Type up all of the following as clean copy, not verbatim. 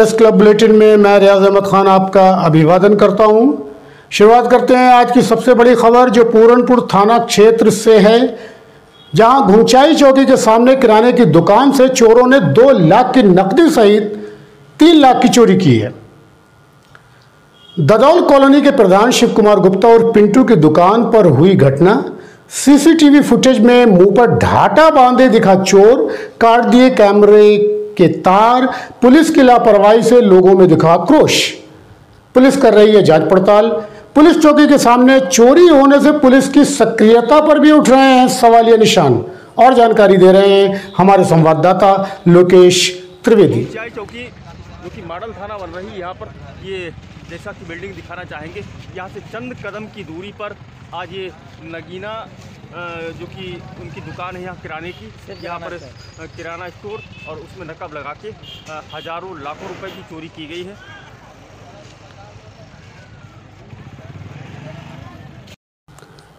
Press club bulletin में मैं रियाज अहमद खान आपका अभिवादन करता हूं। शुरुआत करते हैं आज की सबसे बड़ी खबर जो पूरनपुर थाना क्षेत्र से है, जहां घुंचाई चौकी के सामने किराने की दुकान से चोरों ने 2 लाख की नकदी सहित 3 लाख की चोरी की है। ददौल कॉलोनी के प्रधान शिव कुमार गुप्ता और पिंटू की दुकान पर हुई घटना। सीसीटीवी फुटेज में मुंह पर ढाटा बांधे दिखा चोर, काट दिए कैमरे के तार। पुलिस की लापरवाही से लोगों में दिखा आक्रोश। पुलिस कर रही है जांच पड़ताल। पुलिस चौकी के सामने चोरी होने से पुलिस की सक्रियता पर भी उठ रहे हैं सवालिया निशान। और जानकारी दे रहे हैं हमारे संवाददाता लोकेश त्रिवेदी। चौकी जो कि मॉडल थाना बन रही है, यहाँ पर ये जैसा कि बिल्डिंग दिखाना चाहेंगे, यहाँ से चंद कदम की दूरी पर आज ये नगीना जो कि उनकी दुकान है यहाँ किराने की, यहाँ पर किराना स्टोर और उसमें नकब लगा के हजारों लाखों रुपए की चोरी की गई है।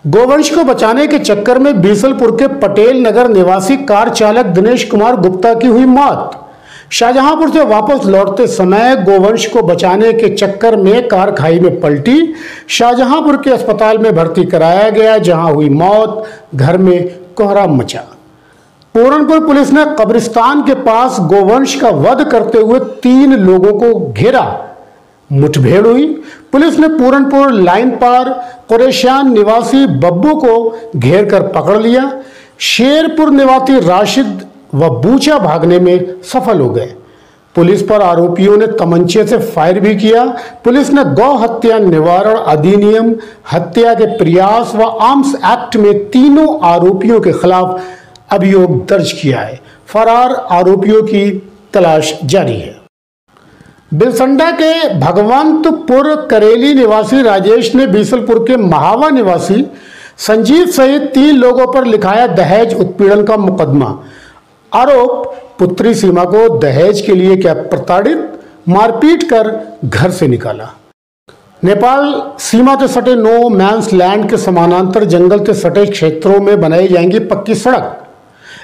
गोवंश को बचाने के चक्कर में बीसलपुर के पटेल नगर निवासी कार चालक दिनेश कुमार गुप्ता की हुई मौत। शाहजहांपुर से वापस लौटते समय गोवंश को बचाने के चक्कर में कार खाई में पलटी। शाहजहांपुर के अस्पताल में भर्ती कराया गया, जहां हुई मौत। घर में कोहराम मचा। पूरनपुर पुलिस ने कब्रिस्तान के पास गोवंश का वध करते हुए 3 लोगों को घेरा। मुठभेड़ हुई। पुलिस ने पूरनपुर लाइन पार कुरेशियान निवासी बब्बू को घेर कर पकड़ लिया। शेरपुर निवासी राशिद व बूचा भागने में सफल हो गए। पुलिस पर आरोपियों ने तमंचे से फायर भी किया। पुलिस ने गौ हत्या निवारण अधिनियम, हत्या के प्रयास व आर्म्स एक्ट में तीनों आरोपियों के खिलाफ अभियोग दर्ज किया है। फरार आरोपियों की तलाश जारी है। बिलसंडा के भगवंतपुर करेली निवासी राजेश ने बीसलपुर के महावा निवासी संजीव सहित 3 लोगों पर लिखाया दहेज उत्पीड़न का मुकदमा। आरोप, पुत्री सीमा को दहेज के लिए क्या प्रताड़ित, मारपीट कर घर से निकाला। नेपाल सीमा से सटे नो मैंस लैंड के समानांतर जंगल से सटे क्षेत्रों में बनाई जाएंगी पक्की सड़क।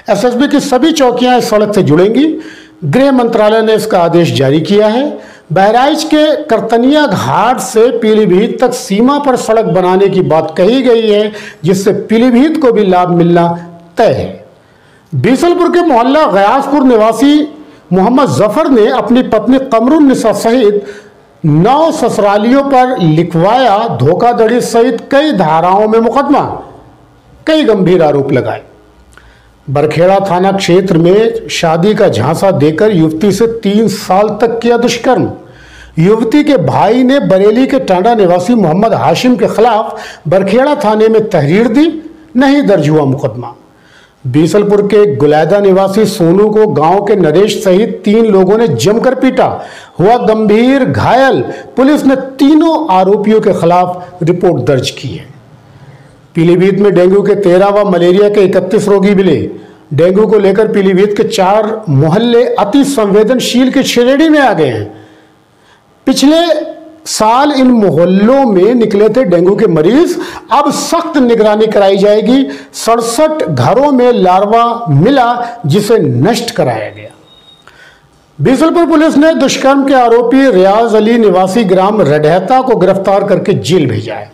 एसएसबी की सभी चौकियां इस सड़क से जुड़ेंगी। गृह मंत्रालय ने इसका आदेश जारी किया है। बहराइच के करतनिया घाट से पीलीभीत तक सीमा पर सड़क बनाने की बात कही गई है, जिससे पीलीभीत को भी लाभ मिलना तय है। बीसलपुर के मोहल्ला गयासपुर निवासी मोहम्मद जफर ने अपनी पत्नी कमरुन्निसा सहित 9 ससुरालियों पर लिखवाया धोखाधड़ी सहित कई धाराओं में मुकदमा। कई गंभीर आरोप लगाए। बरखेड़ा थाना क्षेत्र में शादी का झांसा देकर युवती से 3 साल तक किया दुष्कर्म। युवती के भाई ने बरेली के टांडा निवासी मोहम्मद हाशिम के खिलाफ बरखेड़ा थाने में तहरीर दी, नहीं दर्ज हुआ मुकदमा। बीसलपुर के गुलैदा निवासी सोनू को गांव के नरेश सहित 3 लोगों ने जमकर पीटा, हुआ गंभीर घायल। पुलिस ने तीनों आरोपियों के खिलाफ रिपोर्ट दर्ज की है। पीलीभीत में डेंगू के 13 व मलेरिया के 31 रोगी मिले। डेंगू को लेकर पीलीभीत के 4 मोहल्ले अति संवेदनशील की श्रेणी में आ गए हैं। पिछले साल इन मोहल्लों में निकले थे डेंगू के मरीज। अब सख्त निगरानी कराई जाएगी। 67 घरों में लार्वा मिला, जिसे नष्ट कराया गया। बीसलपुर पुलिस ने दुष्कर्म के आरोपी रियाज अली निवासी ग्राम रडहता को गिरफ्तार करके जेल भेजा है।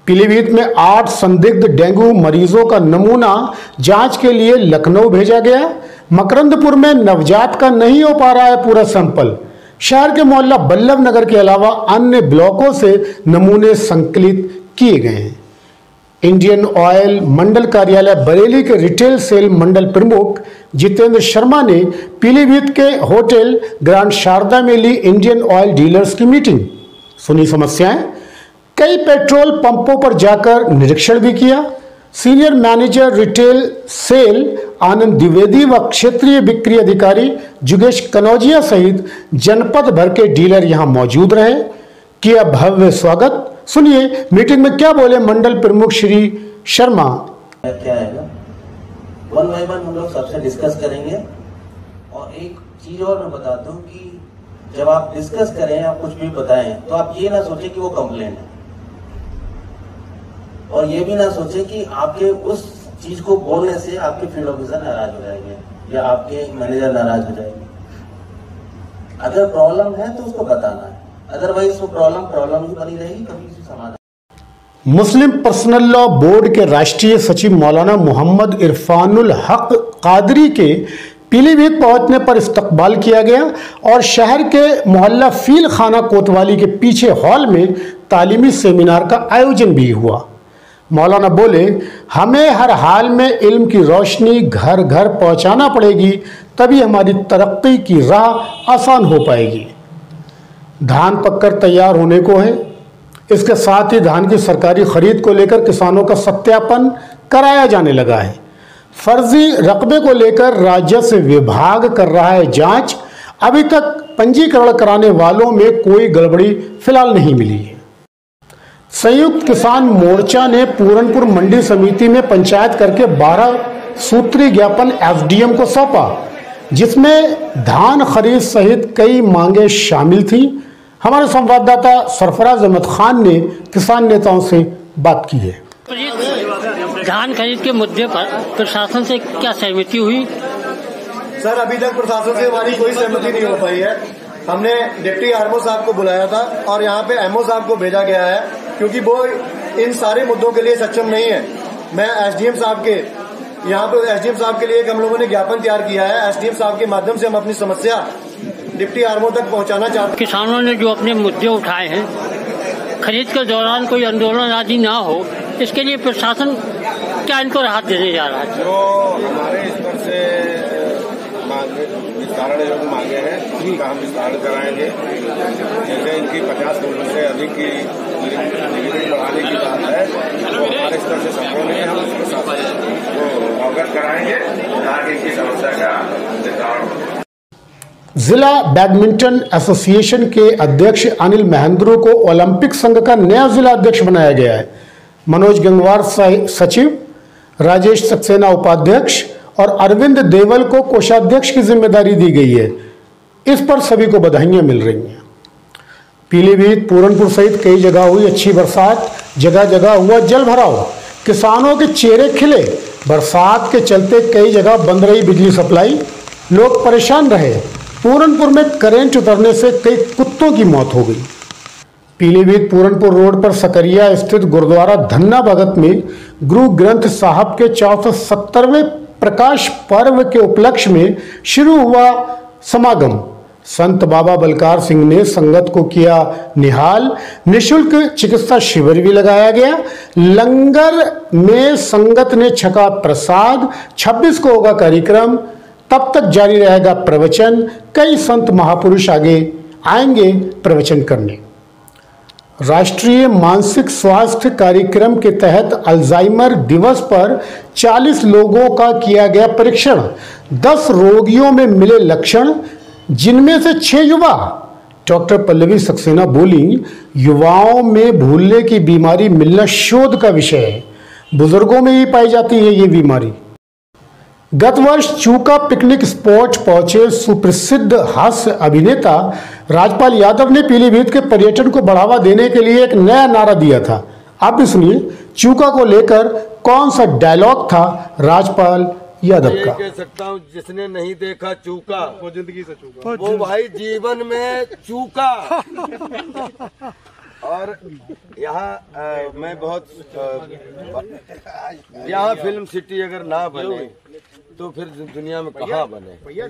पीलीभीत में 8 संदिग्ध डेंगू मरीजों का नमूना जांच के लिए लखनऊ भेजा गया। मकरंदपुर में नवजात का नहीं हो पा रहा है पूरा सैंपल। शहर के मोहल्ला बल्लभ नगर के अलावा अन्य ब्लॉकों से नमूने संकलित किए गए हैं। इंडियन ऑयल मंडल कार्यालय बरेली के रिटेल सेल मंडल प्रमुख जितेंद्र शर्मा ने पीलीभीत के होटल ग्रांड शारदा में ली इंडियन ऑयल डीलर्स की मीटिंग, सुनी समस्याएं। कई पेट्रोल पंपों पर जाकर निरीक्षण भी किया। सीनियर मैनेजर रिटेल सेल आनंद द्विवेदी व क्षेत्रीय बिक्री अधिकारी जुगेश कनौजिया सहित जनपद भर के डीलर यहां मौजूद रहे। किया भव्य स्वागत। सुनिए मीटिंग में क्या बोले मंडल प्रमुख श्री शर्मा। क्या है ना, वन बाय वन हम लोग सबसे डिस्कस करेंगे। और एक चीज और मैं बताता हूँ कि जब आप डिस्कस करें, आप कुछ भी बताएं, तो आप ये ना सोचें कि वो कंप्लेंट है, और ये भी ना सोचे कि आपके उस चीज को बोलने से आपके फील्ड ऑफिसर नाराज हो जाएंगे या आपके मैनेजर नाराज हो जाएंगे। अगर प्रॉब्लम है तो उसको बताना है, अदरवाइज वो प्रॉब्लम ही बनी रहेगी, कभी उसका समाधान। मुस्लिम पर्सनल लॉ बोर्ड के राष्ट्रीय सचिव मौलाना मोहम्मद इरफानुल हक कादरी के पीलीभीत पहुंचने पर इस्तकबाल किया गया और शहर के मोहल्ला फील खाना कोतवाली के पीछे हॉल में तालीमी सेमिनार का आयोजन भी हुआ। मौलाना बोले, हमें हर हाल में इल्म की रोशनी घर घर पहुंचाना पड़ेगी, तभी हमारी तरक्की की राह आसान हो पाएगी। धान पककर तैयार होने को है, इसके साथ ही धान की सरकारी खरीद को लेकर किसानों का सत्यापन कराया जाने लगा है। फर्जी रकबे को लेकर राजस्व विभाग कर रहा है जांच। अभी तक पंजीकरण कराने वालों में कोई गड़बड़ी फिलहाल नहीं मिली है। संयुक्त किसान मोर्चा ने पूरनपुर मंडी समिति में पंचायत करके 12 सूत्री ज्ञापन एसडीएम को सौंपा, जिसमें धान खरीद सहित कई मांगे शामिल थी। हमारे संवाददाता सरफराज अहमद खान ने किसान नेताओं से बात की है। धान खरीद के मुद्दे पर प्रशासन से क्या सहमति हुई? सर, अभी तक प्रशासन से हमारी कोई सहमति नहीं हो पाई है। हमने डिप्टी आरओ साहब को बुलाया था और यहाँ पे एमओ साहब को भेजा गया है, क्योंकि वो इन सारे मुद्दों के लिए सक्षम नहीं है। मैं एसडीएम साहब के यहाँ पे एसडीएम साहब के लिए हम लोगों ने ज्ञापन तैयार किया है। एसडीएम साहब के माध्यम से हम अपनी समस्या डिप्टी आरओ तक पहुँचाना चाहते हैं। किसानों ने जो अपने मुद्दे उठाए हैं, खरीद के दौरान कोई आंदोलन आदि ना हो, इसके लिए प्रशासन क्या इनको राहत देने जा रहा है? जो हमारे स्तर से विस्तारण जो मांगे हैं उनका हम विस्तारण कराएंगे। जैसे इनकी 50 करोड़ से अधिक की लिमिट बढ़ाने की बात है, तो हमारे स्तर से संभव नहीं है। हम उसके साथ अवगत कराएंगे ताकि इनकी समस्या का निस्तारण हो। जिला बैडमिंटन एसोसिएशन के अध्यक्ष अनिल महेंद्रो को ओलंपिक संघ का नया जिला अध्यक्ष बनाया गया है। मनोज गंगवार सचिव, राजेश सक्सेना उपाध्यक्ष और अरविंद देवल को कोषाध्यक्ष की जिम्मेदारी दी गई है। इस पर सभी को बधाइयां मिल रही हैं। पीलीभीत, पूरनपुर सहित कई जगह हुई अच्छी बरसात, जगह जगह हुआ जल भराव, किसानों के चेहरे खिले। बरसात के चलते कई जगह बंद रही बिजली सप्लाई, लोग परेशान रहे। पूरनपुर में करंट उतरने से कई कुत्तों की मौत हो गई। पीलीभीत पूरनपुर रोड पर सकरिया स्थित गुरुद्वारा धन्ना भगत में गुरु ग्रंथ साहब के 470वें प्रकाश पर्व के उपलक्ष्य में शुरू हुआ समागम। संत बाबा बलकार सिंह ने संगत को किया निहाल। निःशुल्क चिकित्सा शिविर भी लगाया गया। लंगर में संगत ने छका प्रसाद। 26 को होगा कार्यक्रम, तब तक जारी रहेगा प्रवचन। कई संत महापुरुष आगे आएंगे प्रवचन करने। राष्ट्रीय मानसिक स्वास्थ्य कार्यक्रम के तहत अल्जाइमर दिवस पर 40 लोगों का किया गया परीक्षण। 10 रोगियों में मिले लक्षण, जिनमें से 6 युवा। डॉक्टर पल्लवी सक्सेना बोली, युवाओं में भूलने की बीमारी मिलना शोध का विषय है। बुजुर्गों में ही पाई जाती है ये बीमारी। गत वर्ष चूका पिकनिक स्पॉट पहुंचे सुप्रसिद्ध हास्य अभिनेता राजपाल यादव ने पीलीभीत के पर्यटन को बढ़ावा देने के लिए एक नया नारा दिया था। आप भी सुनिए चूका को लेकर कौन सा डायलॉग था राजपाल यादव का। कह सकता हूँ, जिसने नहीं देखा चूका वो जिंदगी से चूका, वो भाई जीवन में चूका। और यहाँ मैं बहुत यहाँ फिल्म सिटी अगर ना बने तो फिर दुनिया में कहाँ बने।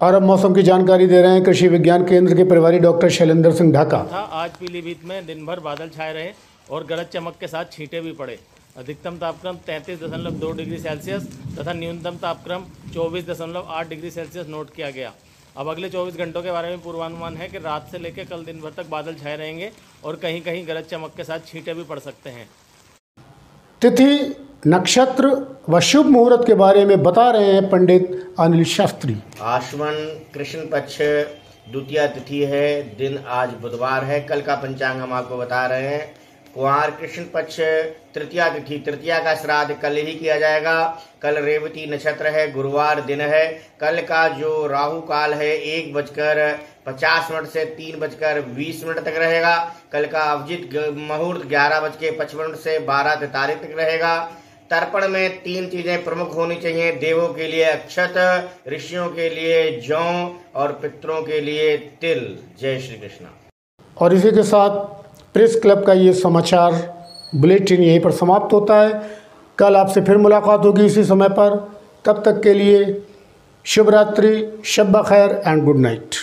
और अब मौसम की जानकारी दे रहे हैं कृषि विज्ञान केंद्र के प्रभारी डॉक्टर शैलेंद्र सिंह ढाका। आज पीलीभीत में दिन भर बादल छाए रहे और गरज चमक के साथ छींटे भी पड़े। अधिकतम तापक्रम 33.2 डिग्री सेल्सियस तथा न्यूनतम तापक्रम 24.8 डिग्री सेल्सियस नोट किया गया। अब अगले 24 घंटों के बारे में पूर्वानुमान है कि रात से लेकर कल दिन भर तक बादल छाए रहेंगे और कहीं कहीं गरज चमक के साथ छींटे भी पड़ सकते हैं। तिथि, नक्षत्र व शुभ मुहूर्त के बारे में बता रहे हैं पंडित अनिल शास्त्री। आश्विन कृष्ण पक्ष द्वितीय तिथि है। दिन आज बुधवार है। कल का पंचांग हम आपको बता रहे हैं। कुंवार कृष्ण पक्ष तृतीया तिथि, तृतीया का श्राद्ध कल ही किया जाएगा। कल रेवती नक्षत्र है, गुरुवार दिन है। कल का जो राहु काल है 1:50 से 3:20 तक रहेगा। कल का अभिजित मुहूर्त 11:55 से 12:43 तक रहेगा। तर्पण में 3 चीजें प्रमुख होनी चाहिए। देवों के लिए अक्षत, ऋषियों के लिए जौ और पितरों के लिए तिल। जय श्री कृष्ण। और इसी के साथ प्रेस क्लब का ये समाचार बुलेटिन यहीं पर समाप्त होता है। कल आपसे फिर मुलाकात होगी इसी समय पर। तब तक के लिए शुभ रात्रि, शब ब खैर एंड गुड नाइट।